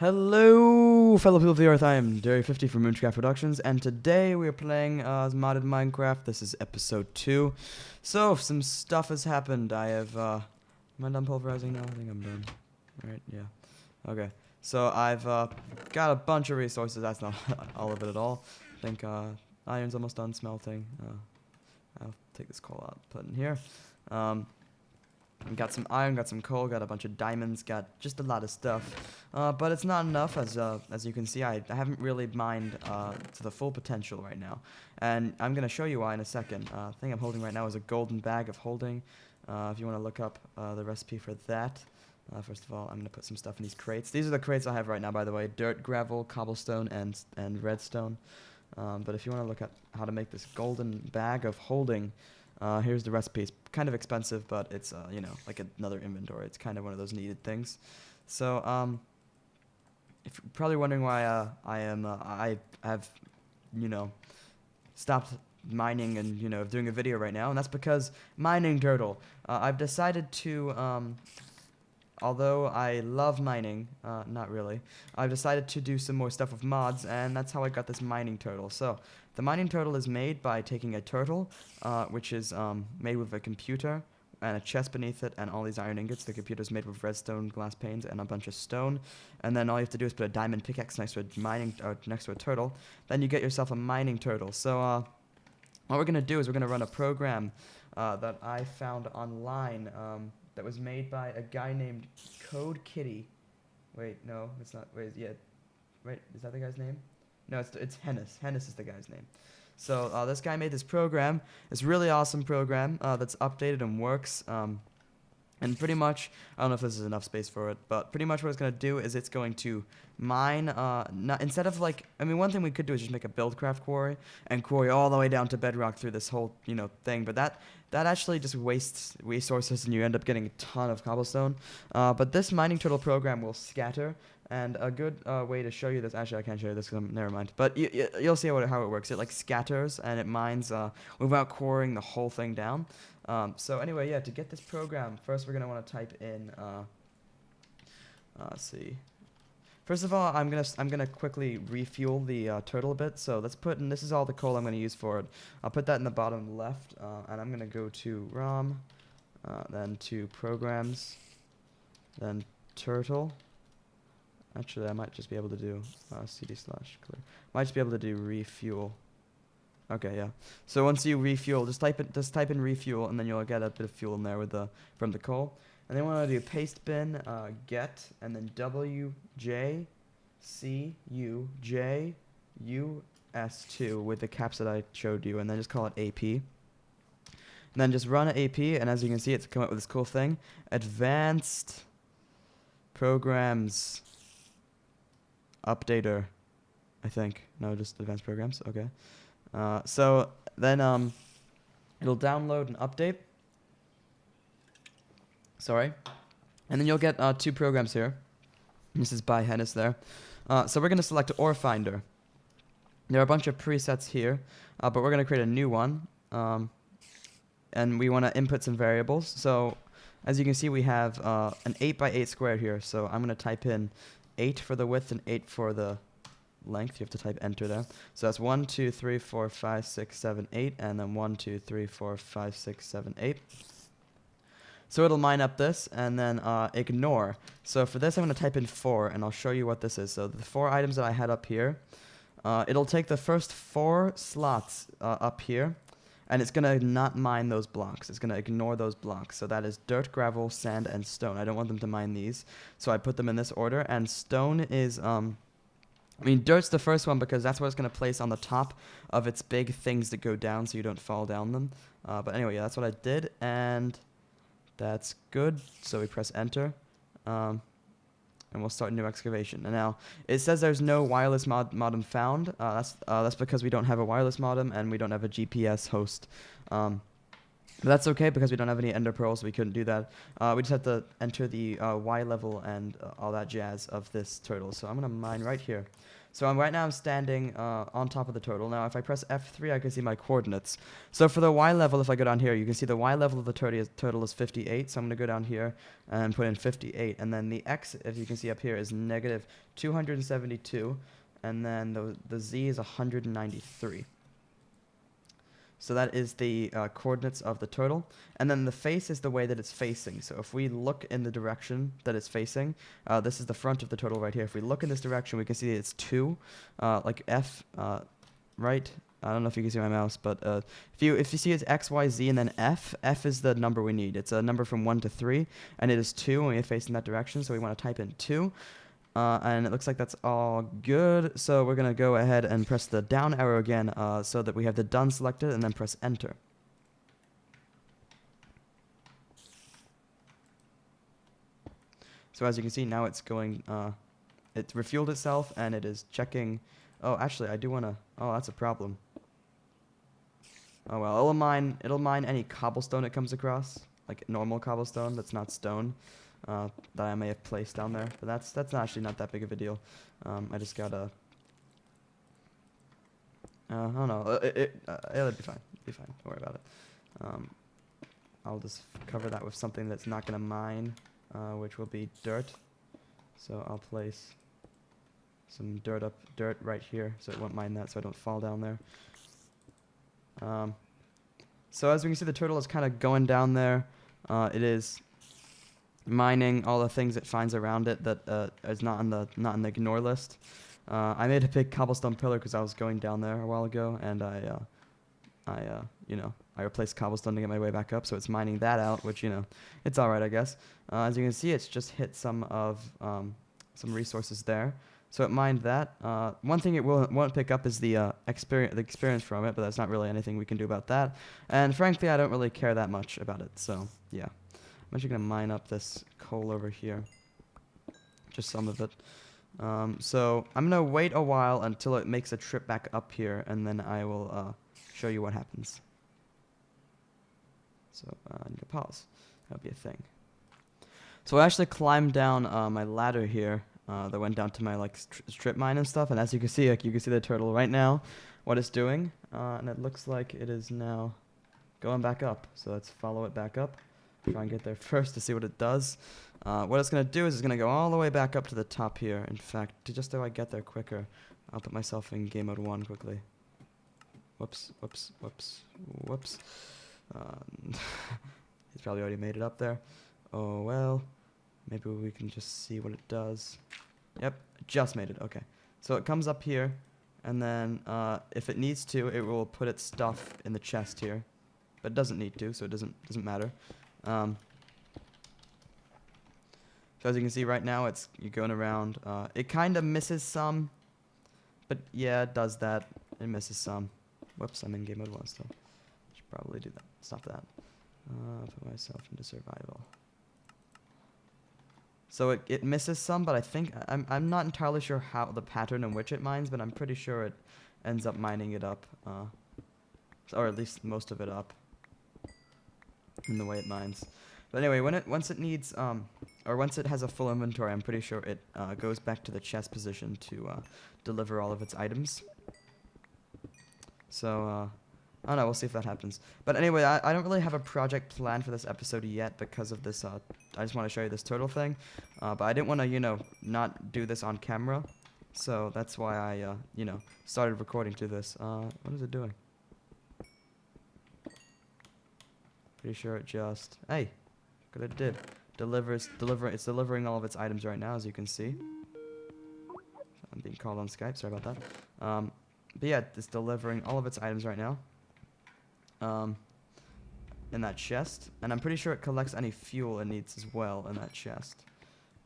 Hello, fellow people of the Earth. I am Derry50 from Moonshcraft Productions, and today we are playing modded Minecraft. This is episode 2. So, some stuff has happened. I have, am I done pulverizing now? I think I'm done. Right, yeah. Okay. So, I've, got a bunch of resources. That's not all of it at all. I think, iron's almost done smelting. I'll take this coal out, put it in here. Got some iron, got some coal, got a bunch of diamonds, got just a lot of stuff. But it's not enough, as you can see. I haven't really mined to the full potential right now. And I'm going to show you why in a second. The thing I'm holding right now is a golden bag of holding. If you want to look up the recipe for that. First of all, I'm going to put some stuff in these crates. These are the crates I have right now, by the way. Dirt, gravel, cobblestone, and redstone. But if you want to look at how to make this golden bag of holding, here's the recipe. It's kind of expensive, but it's, you know, like another inventory. It's kind of one of those needed things. So, if you're probably wondering why I have, you know, stopped mining and, you know, doing a video right now, and that's because Mining Turtle. I've decided to, although I love mining, not really, I've decided to do some more stuff with mods, and that's how I got this Mining Turtle. So, the Mining Turtle is made by taking a turtle, which is made with a computer, and a chest beneath it, and all these iron ingots. The computer's made with redstone glass panes and a bunch of stone, and then all you have to do is put a diamond pickaxe next to a turtle. Then you get yourself a Mining Turtle. So, what we're gonna do is we're gonna run a program that I found online that was made by a guy named Code Kitty. Wait, no, it's not. Wait, yeah, wait, is that the guy's name? No, it's Hennis. Hennis is the guy's name. So this guy made this program. This really awesome program that's updated and works. And pretty much, I don't know if this is enough space for it, but pretty much what it's going to do is it's going to mine, instead of like, I mean, one thing we could do is just make a buildcraft quarry and quarry all the way down to bedrock through this whole, you know, thing. But that actually just wastes resources and you end up getting a ton of cobblestone. But this Mining Turtle program will scatter. And a good way to show you this, actually I can't show you this because never mind. But you'll see how it works. It like scatters and it mines without quarrying the whole thing down. So anyway, yeah, to get this program, first we're gonna want to type in. Let's see. First of all, I'm gonna quickly refuel the turtle a bit. So let's put in. This is all the coal I'm gonna use for it. I'll put that in the bottom left, and I'm gonna go to ROM, then to programs, then turtle. Actually, I might just be able to do cd/clear. Might just be able to do refuel. Okay, yeah. So once you refuel, just type in refuel, and then you'll get a bit of fuel in there with from the coal. And then we want to do paste bin get, and then WJCUJUS2 with the caps that I showed you, and then just call it AP. And then just run an AP, and as you can see, it's come up with this cool thing: advanced programs updater, I think. No, just advanced programs. Okay. So then it'll download and update. Sorry. And then you'll get 2 programs here. This is by Hennis there. So we're going to select Ore Finder. There are a bunch of presets here, but we're going to create a new one. And we want to input some variables. So as you can see, we have an 8x8 square here. So I'm going to type in 8 for the width and 8 for the length. You have to type enter there. So that's 1, 2, 3, 4, 5, 6, 7, 8, and then 1, 2, 3, 4, 5, 6, 7, 8. So it'll mine up this, and then ignore. So for this, I'm going to type in 4, and I'll show you what this is. So the 4 items that I had up here, it'll take the first 4 slots up here, and it's going to not mine those blocks. It's going to ignore those blocks. So that is dirt, gravel, sand, and stone. I don't want them to mine these. So I put them in this order. And stone is, I mean, dirt's the first one because that's what it's going to place on the top of its big things that go down so you don't fall down them. But anyway, yeah, that's what I did. And that's good. So we press enter. And we'll start a new excavation. And now it says there's no wireless modem found. That's because we don't have a wireless modem and we don't have a GPS host. But that's okay because we don't have any ender pearls, so we couldn't do that. We just have to enter the Y level and all that jazz of this turtle. So I'm going to mine right here. So right now I'm standing on top of the turtle. Now if I press F3, I can see my coordinates. So for the Y level, if I go down here, you can see the Y level of the turtle is 58. So I'm going to go down here and put in 58. And then the X, as you can see up here, is negative 272. And then the Z is 193. So that is the coordinates of the turtle. And then the face is the way that it's facing. So if we look in the direction that it's facing, this is the front of the turtle right here. If we look in this direction, we can see it's 2, like F, right? I don't know if you can see my mouse, but if you see it's X, Y, Z, and then F, F is the number we need. It's a number from 1 to 3, and it is 2 when we face in that direction, so we want to type in 2. And it looks like that's all good. So we're going to go ahead and press the down arrow again so that we have the done selected, and then press enter. So as you can see, now it's going, it refueled itself and it is checking. Oh, actually, I do want to, oh, that's a problem. Oh, well, it'll mine any cobblestone it comes across, like normal cobblestone that's not stone. That I may have placed down there, but that's actually not that big of a deal. I just gotta, I don't know, it'll be fine, don't worry about it. I'll just cover that with something that's not gonna mine, which will be dirt. So I'll place some dirt right here, so it won't mine that, so I don't fall down there. So as we can see, the turtle is kind of going down there. It is mining all the things it finds around it that is not in the ignore list. I made a big cobblestone pillar because I was going down there a while ago, and I replaced cobblestone to get my way back up, so it's mining that out, which, it's alright, I guess. As you can see, it's just hit some resources there. So it mined that. One thing it won't pick up is the experience from it, but that's not really anything we can do about that. And frankly, I don't really care that much about it, so yeah. I'm actually going to mine up this coal over here. Just some of it. So I'm going to wait a while until it makes a trip back up here, and then I will show you what happens. So I need to pause. That'll be a thing. So I actually climbed down my ladder here that went down to my strip mine and stuff, and as you can see, you can see the turtle right now, what it's doing, and it looks like it is now going back up. So let's follow it back up. Try and get there first to see what it does. What it's going to do is it's going to go all the way back up to the top here. In fact, just so I get there quicker, I'll put myself in game mode 1 quickly. Whoops. He's probably already made it up there. Oh, well. Maybe we can just see what it does. Yep, just made it. Okay. So it comes up here, and then if it needs to, it will put its stuff in the chest here. But it doesn't need to, so it doesn't matter. So as you can see right now, you're going around. It kind of misses some, but yeah, it does that. It misses some. Whoops, I'm in game mode 1 still. Should probably do that. Stop that. Put myself into survival. So it misses some, but I think I'm not entirely sure how the pattern in which it mines, but I'm pretty sure it ends up mining it up, or at least most of it up. In the way it mines. But anyway, once it has a full inventory, I'm pretty sure it goes back to the chest position to deliver all of its items. So I don't know, we'll see if that happens. But anyway, I don't really have a project planned for this episode yet because of this. I just want to show you this turtle thing, but I didn't want to not do this on camera, so that's why I started recording to this. What is it doing? Pretty sure it just, hey, look what it did. It's delivering all of its items right now, as you can see. I'm being called on Skype, sorry about that. But yeah, it's delivering all of its items right now. In that chest. And I'm pretty sure it collects any fuel it needs as well in that chest.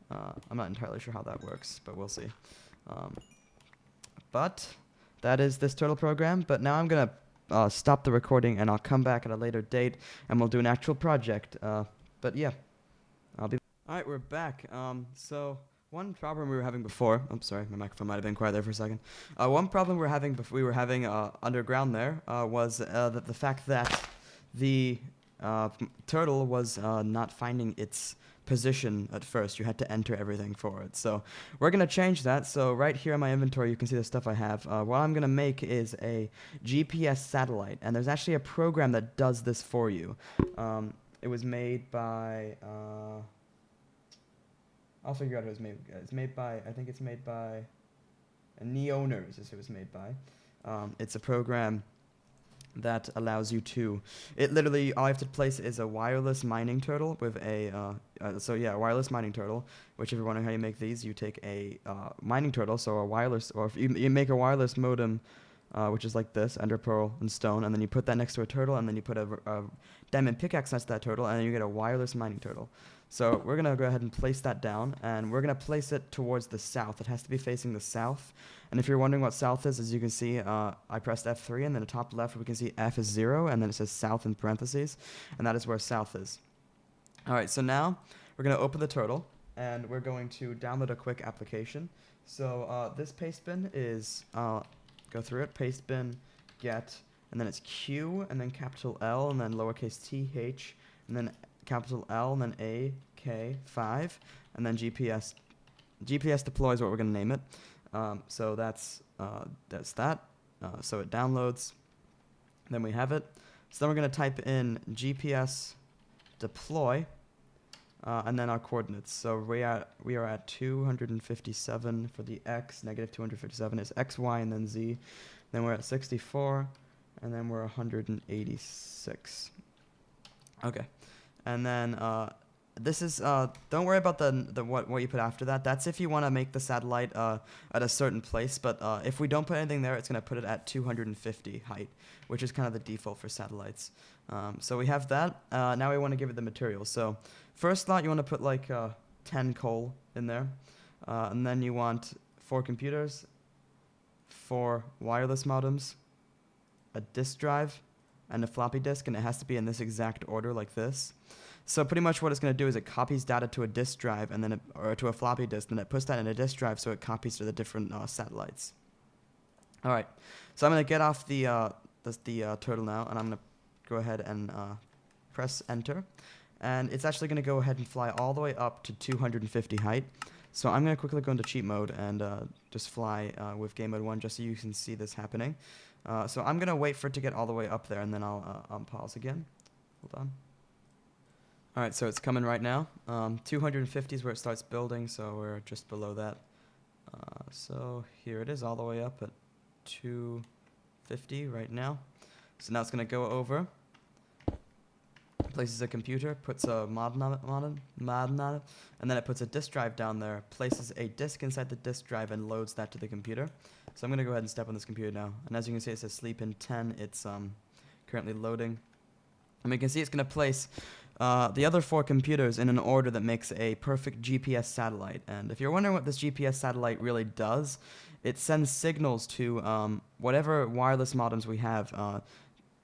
I'm not entirely sure how that works, but we'll see. But that is this turtle program, but now I'm going to stop the recording, and I'll come back at a later date, and we'll do an actual project. But yeah, I'll be. All right, we're back. So one problem we were having before. I'm sorry, my microphone might have been quiet there for a second. One problem we were having underground there was the fact that the Turtle was not finding its position at first. You had to enter everything for it. So we're going to change that. So right here in my inventory, you can see the stuff I have. What I'm going to make is a GPS satellite. And there's actually a program that does this for you. It was made by... I'll figure out who it was made. It's made by... I think it's made by... Neoners is who it was made by. It's a program that allows you to, it literally, all you have to place is a wireless mining turtle with a, a wireless mining turtle, which if you're wondering how you make these, you take a mining turtle, so a wireless, or if you make a wireless modem, which is like this, ender pearl and stone, and then you put that next to a turtle, and then you put a diamond pickaxe next to that turtle, and then you get a wireless mining turtle. So we're going to go ahead and place that down, and we're going to place it towards the south. It has to be facing the south. And if you're wondering what south is, as you can see, I pressed F3, and then the top left we can see F is 0, and then it says south in parentheses, and that is where south is. All right, so now we're going to open the turtle, and we're going to download a quick application. So this paste bin is, go through it, paste bin, get, and then it's Q, and then capital L, and then lowercase th, and then capital L, and then A, K, 5, and then GPS. GPS deploy is what we're going to name it. So that's that. So it downloads. Then we have it. So then we're going to type in GPS deploy, and then our coordinates. So we are at 257 for the x. Negative 257 is x, y, and then z. Then we're at 64, and then we're 186. Okay. And then this is, don't worry about what you put after that. That's if you want to make the satellite at a certain place. But if we don't put anything there, it's going to put it at 250 height, which is kind of the default for satellites. So we have that. Now we want to give it the materials. So first thought, you want to put like 10 coal in there. And then you want 4 computers, 4 wireless modems, a disk drive, and a floppy disk, and it has to be in this exact order like this. So pretty much what it's going to do is it copies data to a disk drive and then or to a floppy disk, and it puts that in a disk drive so it copies to the different satellites. All right, so I'm going to get off the turtle now, and I'm going to go ahead and press enter, and it's actually going to go ahead and fly all the way up to 250 height. So I'm going to quickly go into cheat mode and just fly with game mode 1 just so you can see this happening. So I'm going to wait for it to get all the way up there, and then I'll pause again. Hold on. All right, so it's coming right now. 250 is where it starts building, so we're just below that. So here it is all the way up at 250 right now. So now it's going to go over, places a computer, puts a mod on it, and then it puts a disk drive down there, places a disk inside the disk drive, and loads that to the computer. So I'm going to go ahead and step on this computer now. And as you can see, it says sleep in 10. It's currently loading. And we can see it's going to place the other 4 computers in an order that makes a perfect GPS satellite. And if you're wondering what this GPS satellite really does, it sends signals to whatever wireless modems we have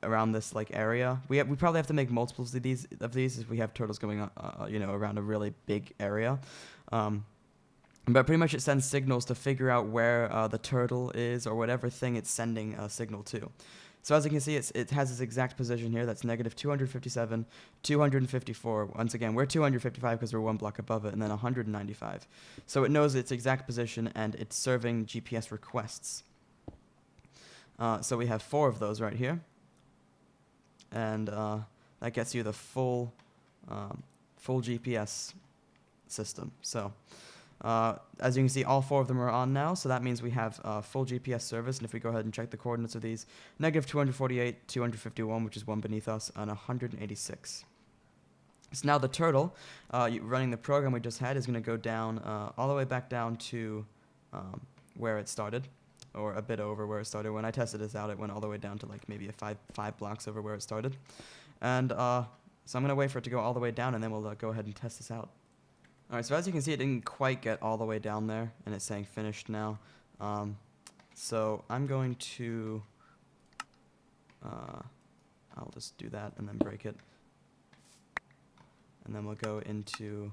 around this like area. We probably have to make multiples of these if we have turtles going around a really big area. But pretty much it sends signals to figure out where the turtle is or whatever thing it's sending a signal to. So as you can see, it has its exact position here. That's negative 257, 254. Once again, we're 255 because we're 1 block above it, and then 195. So it knows its exact position, and it's serving GPS requests. So we have 4 of those right here. And that gets you the full GPS system. So as you can see, all 4 of them are on now, so that means we have full GPS service. And if we go ahead and check the coordinates of these, negative 248, 251, which is 1 beneath us, and 186. So now the turtle, running the program we just had, is going to go down all the way back down to where it started, or a bit over where it started. When I tested this out, it went all the way down to like maybe a 5 blocks over where it started. And so I'm going to wait for it to go all the way down, and then we'll go ahead and test this out. Alright, so as you can see, it didn't quite get all the way down there, and it's saying finished now. So I'm going to, I'll just do that and then break it. And then we'll go into,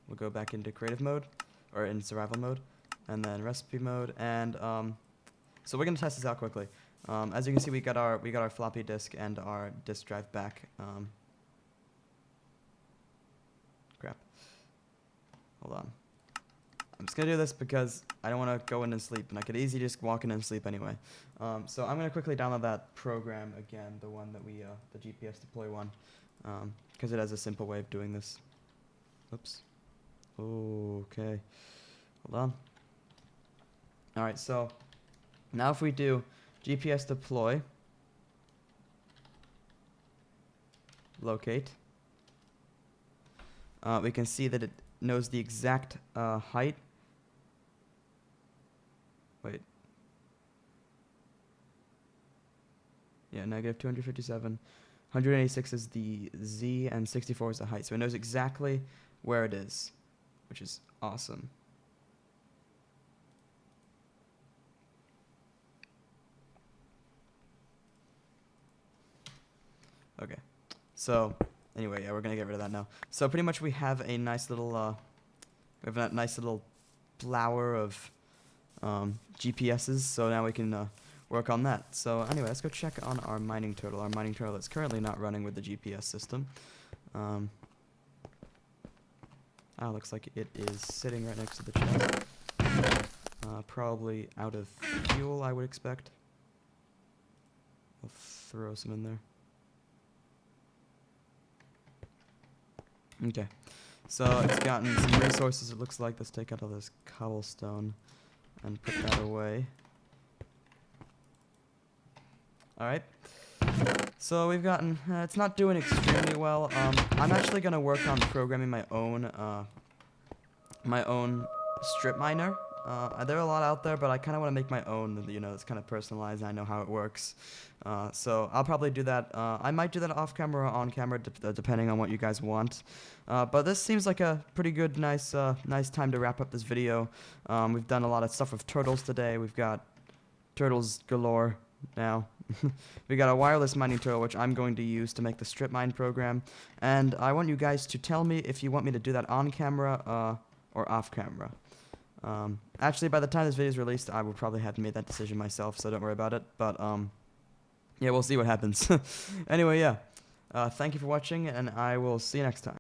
we'll go back into creative mode, or in survival mode, and then recipe mode. And so we're going to test this out quickly. As you can see, we got our floppy disk and our disk drive back. Crap. Hold on. I'm just gonna do this because I don't want to go in and sleep, and I could easily just walk in and sleep anyway. So I'm gonna quickly download that program again, the one that we, the GPS deploy one, because it has a simple way of doing this. Oops. Okay. Hold on. All right. So now if we do GPS deploy, locate, we can see that it knows the exact height. Wait. Yeah, negative 257. 186 is the Z and 64 is the height. So it knows exactly where it is, which is awesome. Okay. So anyway, yeah, we're gonna get rid of that now. So pretty much we have a nice little we have a nice little flower of GPSs. So now we can work on that. So anyway, let's go check on our mining turtle. Our mining turtle is currently not running with the GPS system. Looks like it is sitting right next to the chest. Probably out of fuel, I would expect. I'll throw some in there. Okay, so it's gotten some resources, it looks like. Let's take out all this cobblestone and put that away. Alright, so we've gotten, it's not doing extremely well. I'm actually going to work on programming my own strip miner. There are a lot out there, but I kind of want to make my own, you know, it's kind of personalized, and I know how it works. So I'll probably do that. I might do that off camera or on camera, depending on what you guys want. But this seems like a pretty good, nice time to wrap up this video. We've done a lot of stuff with turtles today. We've got turtles galore now. We got a wireless mining turtle, which I'm going to use to make the strip mine program. And I want you guys to tell me if you want me to do that on camera or off camera. Actually, by the time this video is released, I will probably have made that decision myself, so don't worry about it. But yeah, we'll see what happens. Anyway, yeah. Thank you for watching, and I will see you next time.